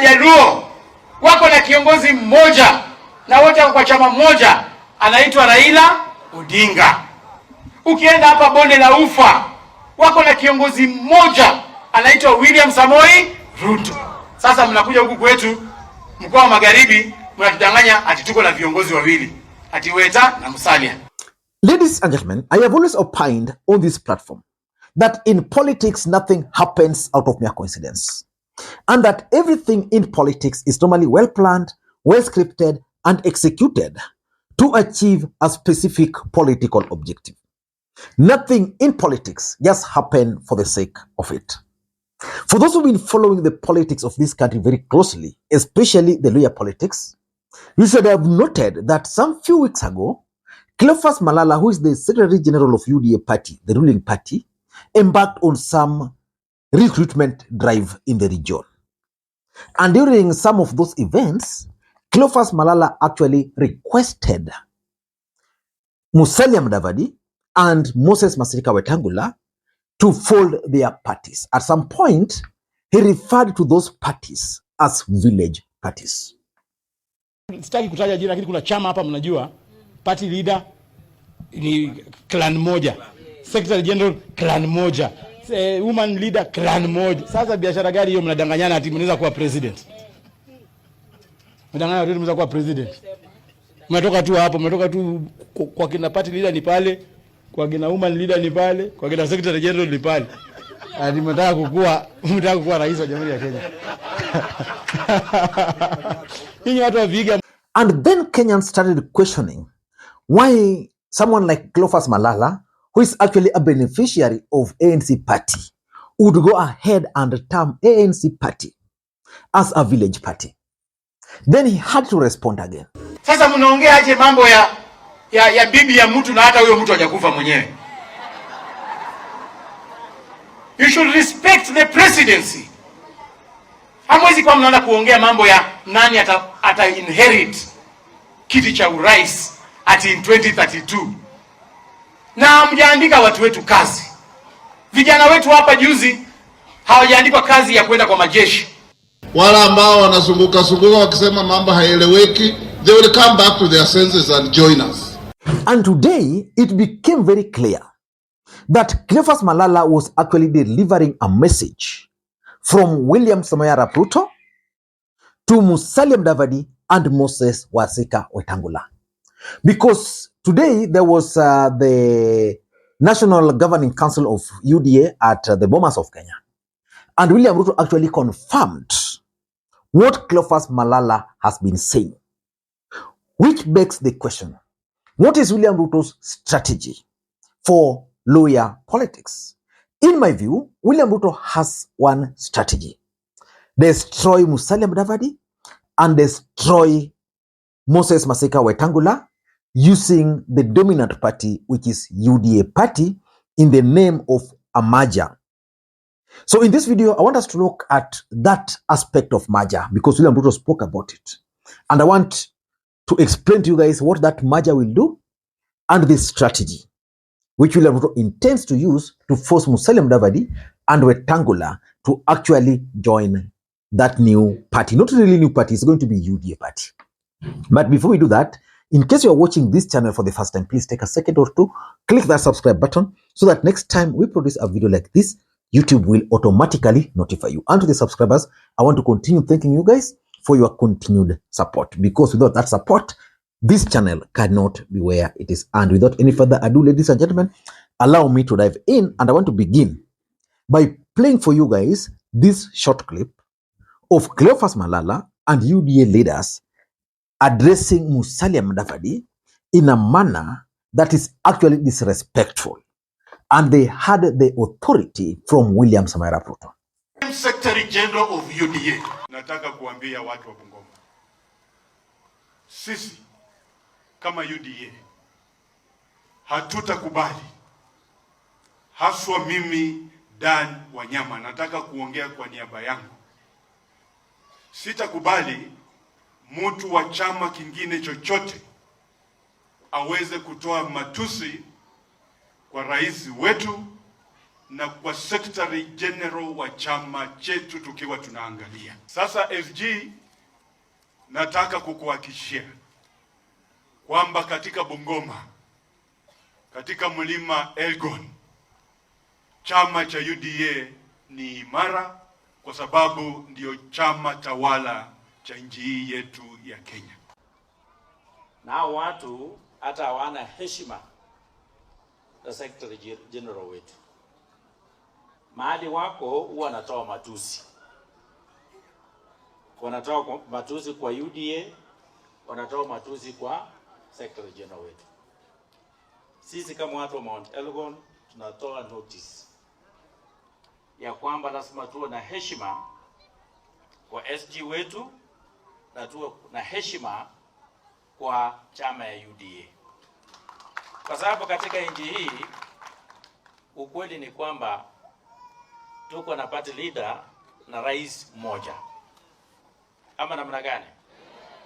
Jaluo wako na kiongozi mmoja na wote kwa chama mmoja, anaitwa Raila Odinga. Ukienda hapa bonde la Ufa wako na kiongozi mmoja anaitwa William Samoei Ruto. Sasa mnakuja huku kwetu mkoa wa Magharibi mnatudanganya ati tuko na viongozi wawili, ati Weta na Musalia. Ladies and gentlemen, I have always opined on this platform that in politics nothing happens out of mere coincidence, and that everything in politics is normally well planned, well scripted, and executed to achieve a specific political objective. Nothing in politics just happens for the sake of it. For those who've been following the politics of this country very closely, especially the Luhya politics, you should have noted that some few weeks ago, Cleophas Malala, who is the Secretary General of UDA party, the ruling party, embarked on some recruitment drive in the region. And during some of those events, Cleophas Malala actually requested Musalia Mudavadi and Moses Wetangula to fold their parties. At some point, he referred to those parties as village parties. Sitaki kutaja jina, lakini kuna chama hapa mnajua, party leader ni clan moja, secretary general clan moja, woman leader clan moja. Sasa biashara gani hiyo mnadanganyana ati mnaweza kuwa president? Mnadanganya watu mnaweza kuwa president. Mmetoka tu hapo, mmetoka tu kwa kina party leader ni pale, kwa kina woman leader ni pale, kwa kina secretary general ni pale. Ati mnataka kuwa rais wa Jamhuri ya Kenya. Hii watu waviga. And then Kenyans started questioning why someone like Cleophas Malala, who is actually a beneficiary of ANC party, would go ahead and term ANC party as a village party. Then he had to respond again. Sasa mnaongea aje mambo ya bibi ya mtu na hata huyo mtu hajakufa mwenyewe? You should respect the presidency. Hamwezi kwa mnaanza kuongea mambo ya nani ata inherit kiti cha urais ati in 2032. Na hamjaandika watu wetu kazi. Vijana wetu hapa juzi hawajaandikwa kazi ya kwenda kwa majeshi. Wala ambao wanazunguka wakisema mambo haieleweki, they will come back to their senses and join us. And today it became very clear that Cleophas Malala was actually delivering a message from William Ruto to Musalia Mudavadi and Moses Wetangula. Because today there was the National Governing Council of UDA at the Bomas of Kenya. And William Ruto actually confirmed what Cleophas Malala has been saying. Which begs the question, what is William Ruto's strategy for Luhya politics? In my view, William Ruto has one strategy: destroy Musalia Mudavadi and destroy Moses Wetangula using the dominant party, which is UDA party, in the name of a merger. So in this video, I want us to look at that aspect of merger because William Ruto spoke about it. And I want to explain to you guys what that merger will do and the strategy which William Ruto intends to use to force Musalia Mudavadi and Wetangula to actually join that new party. Not really new party, it's going to be UDA party. But before we do that, in case you are watching this channel for the first time, please take a second or two, click that subscribe button so that next time we produce a video like this, YouTube will automatically notify you. And to the subscribers, I want to continue thanking you guys for your continued support, because without that support, this channel cannot be where it is. And without any further ado, ladies and gentlemen, allow me to dive in. And I want to begin by playing for you guys this short clip of Cleophas Malala and UDA leaders addressing Musalia Mudavadi in a manner that is actually disrespectful. And they had the authority from William Ruto. Secretary General of UDA. Nataka kuambia watu wa Bungoma, sisi kama UDA hatutakubali, haswa mimi Dan Wanyama, nataka kuongea kwa niaba yangu. Sitakubali mtu wa chama kingine chochote aweze kutoa matusi kwa rais wetu na kwa secretary general wa chama chetu tukiwa tunaangalia. Sasa SG, nataka kukuhakikishia kwamba katika Bungoma, katika mlima Elgon, chama cha UDA ni imara kwa sababu ndio chama tawala cha nchi hii yetu ya Kenya. Na watu hata hawana heshima na secretary general wetu. Mahali wako huwa wanatoa matusi. Wanatoa matusi kwa UDA, wanatoa matusi kwa secretary general wetu. Sisi kama watu wa Mount Elgon tunatoa notice ya kwamba lazima tuwe na heshima kwa SG wetu na tuwe na heshima kwa chama ya UDA. Kwa sababu katika nchi hii ukweli ni kwamba tuko na party leader na rais mmoja. Ama namna gani?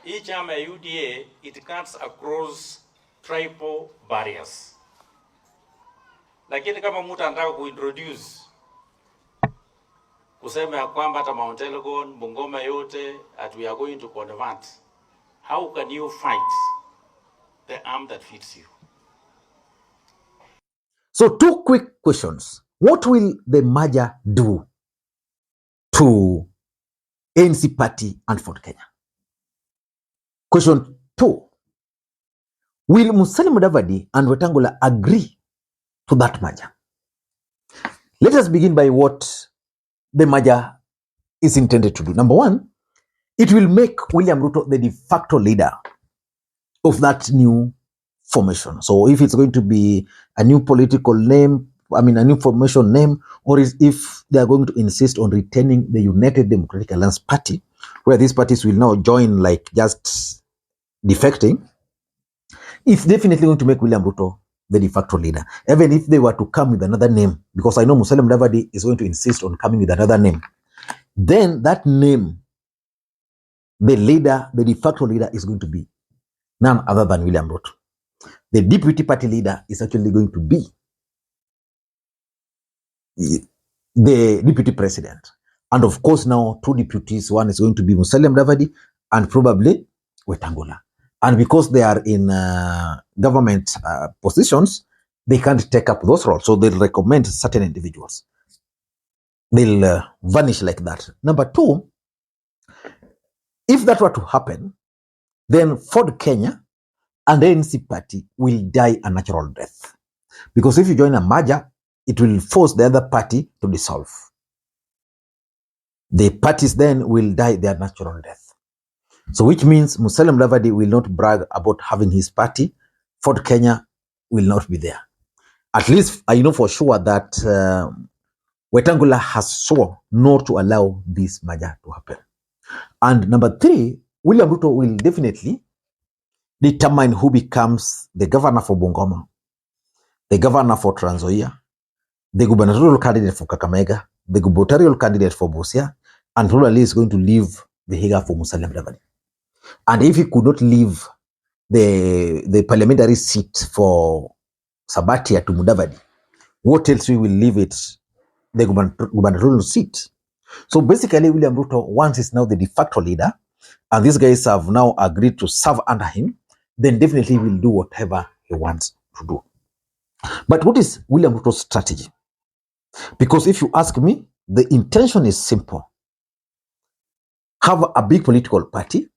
Hii chama ya UDA it cuts across tribal barriers. Lakini kama mtu anataka kuintroduce kusema ya kwamba hata Mount Elgon, Bungoma yote that we are going to convert, how can you fight the arm that feeds you? So 2 quick questions. What will the merger do to ANC party and Ford Kenya? Question 2. Will Musalia Mudavadi and Wetangula agree to that merger? Let us begin by what the merger is intended to do. Number 1, it will make William Ruto the de facto leader of that new formation. So if it's going to be a new political name, a new formation name, or if they are going to insist on retaining the United Democratic Alliance Party, where these parties will now join like just defecting, it's definitely going to make William Ruto the de facto leader. Even if they were to come with another name, because I know Musalia Mudavadi is going to insist on coming with another name, then that name, the leader, the de facto leader is going to be none other than William Ruto. The deputy party leader is actually going to be the deputy president. And of course now 2 deputies, one is going to be Musalia Mudavadi and probably Wetangula. And because they are in government positions, they can't take up those roles. So they'll recommend certain individuals. They'll vanish like that. Number 2, if that were to happen, then Ford Kenya and the ANC party will die a natural death. Because if you join a merger, it will force the other party to dissolve. The parties then will die their natural death. So which means Musalia Mudavadi will not brag about having his party. Ford Kenya will not be there. At least I know for sure that Wetangula has sworn not to allow this merger to happen. And number 3, William Ruto will definitely determine who becomes the governor for Bungoma, the governor for Trans Nzoia, the gubernatorial candidate for Kakamega, the gubernatorial candidate for Busia, and probably is going to leave the Higa for Musalia Mudavadi. And if he could not leave the parliamentary seat for Sabatia to Mudavadi, what else we will leave it? The gubernatorial seat. So basically William Ruto, once is now the de facto leader, and these guys have now agreed to serve under him, then definitely he will do whatever he wants to do. But what is William Ruto's strategy? Because if you ask me, the intention is simple. Have a big political party,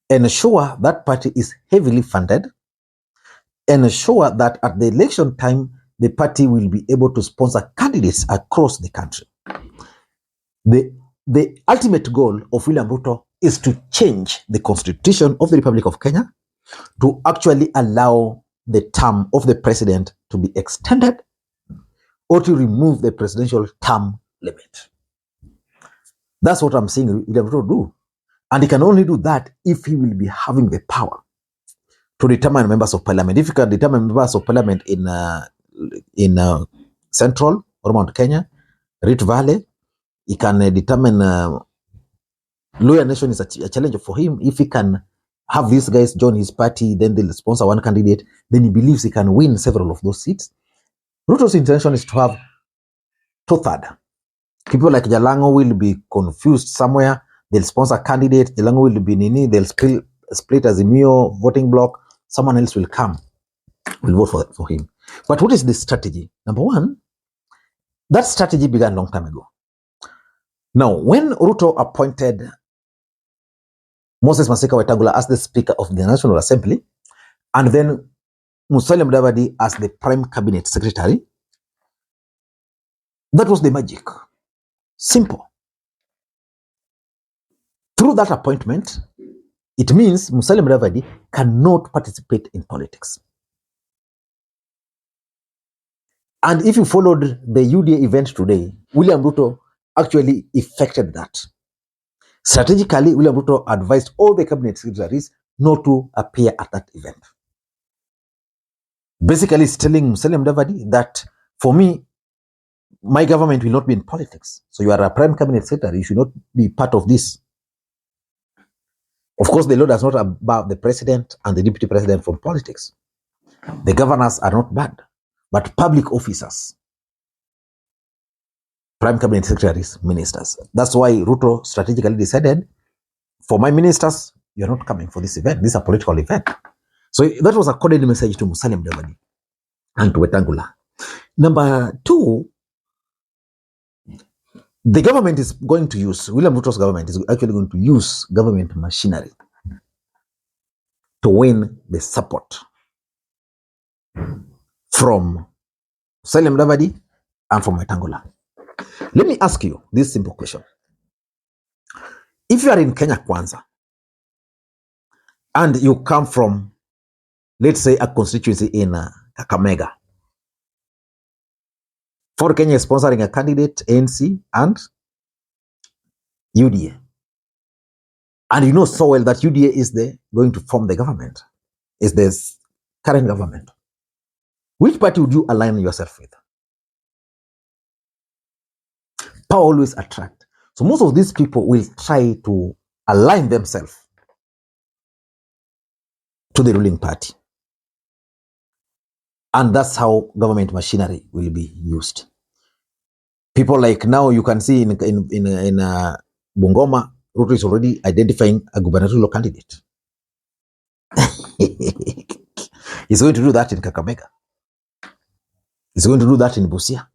ensure that party is heavily funded, ensure that at the election time, the party will be able to sponsor candidates across the country. The ultimate goal of William Ruto is to change the constitution of the Republic of Kenya to actually allow the term of the president to be extended or to remove the presidential term limit. That's what I'm saying William Ruto do. And he can only do that if he will be having the power to determine members of parliament. If he can determine members of parliament in Central or Mount Kenya, Rift Valley, he can determine Luhya Nation is a challenge for him. If he can have these guys join his party, then they'll sponsor one candidate, then he believes he can win several of those seats. Ruto's intention is to have two-thirds. People like Jalango will be confused somewhere. They'll sponsor a candidate. Jalango will be nini. They'll split as a Mio voting block. Someone else will come, will vote for him. But what is the strategy? Number one, that strategy began a long time ago. Now, when Ruto appointed Moses Masika Wetangula as the Speaker of the National Assembly, and then Musalia Mudavadi as the Prime Cabinet Secretary, that was the magic. Simple. Through that appointment, it means Musalia Mudavadi cannot participate in politics. And if you followed the UDA event today, William Ruto actually effected that. Strategically, William Ruto advised all the cabinet secretaries not to appear at that event. Basically, it's telling Musalia Mudavadi that, for me, my government will not be in politics. So you are a prime cabinet secretary, you should not be part of this. Of course, the law does not bar the president and the deputy president from politics. The governors are not bad, but public officers, prime cabinet secretaries, ministers. That's why Ruto strategically decided, for my ministers, you're not coming for this event. This is a political event. So that was a coded message to Musalia Mudavadi and to Wetangula. Number two, the government is going to use, William Ruto's government is actually going to use government machinery to win the support from Musalia Mudavadi and from Wetangula. Let me ask you this simple question. If you are in Kenya Kwanza and you come from, let's say, a constituency in Kakamega, for Kenya is sponsoring a candidate, ANC and UDA. And you know so well that UDA is going to form the government, is the current government. Which party would you align yourself with? Power always attracts. So most of these people will try to align themselves to the ruling party. And that's how government machinery will be used. People like now you can see in Bungoma, Ruto is already identifying a gubernatorial candidate. He's going to do that in Kakamega. He's going to do that in Busia.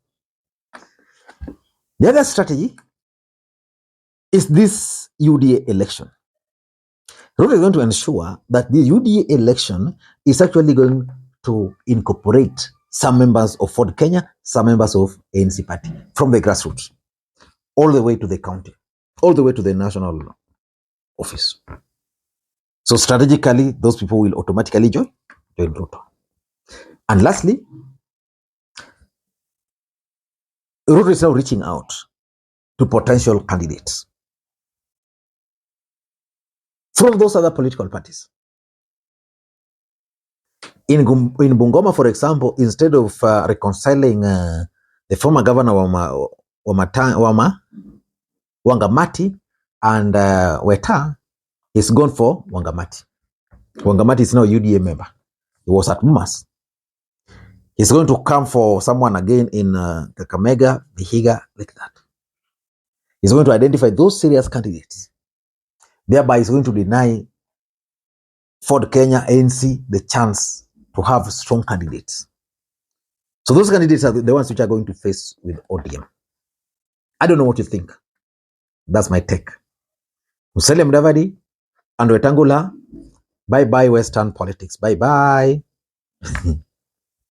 The other strategy is this UDA election. Ruto is going to ensure that the UDA election is actually going to incorporate some members of Ford Kenya, some members of ANC party from the grassroots, all the way to the county, all the way to the national office. So strategically, those people will automatically join Ruto. And lastly, Ruto is now reaching out to potential candidates from those other political parties. In Bungoma, for example, instead of reconciling the former governor Wangamati and Weta, he's gone for Wangamati. Wangamati is now a UDA member. He was at Mumas. He's going to come for someone again in Kakamega, Vihiga, like that. He's going to identify those serious candidates. Thereby, he's going to deny Ford Kenya, ANC, the chance to have strong candidates. So those candidates are the ones which are going to face with ODM. I don't know what you think. That's my take. Musalia Mudavadi and Wetangula, bye-bye Western politics. Bye-bye.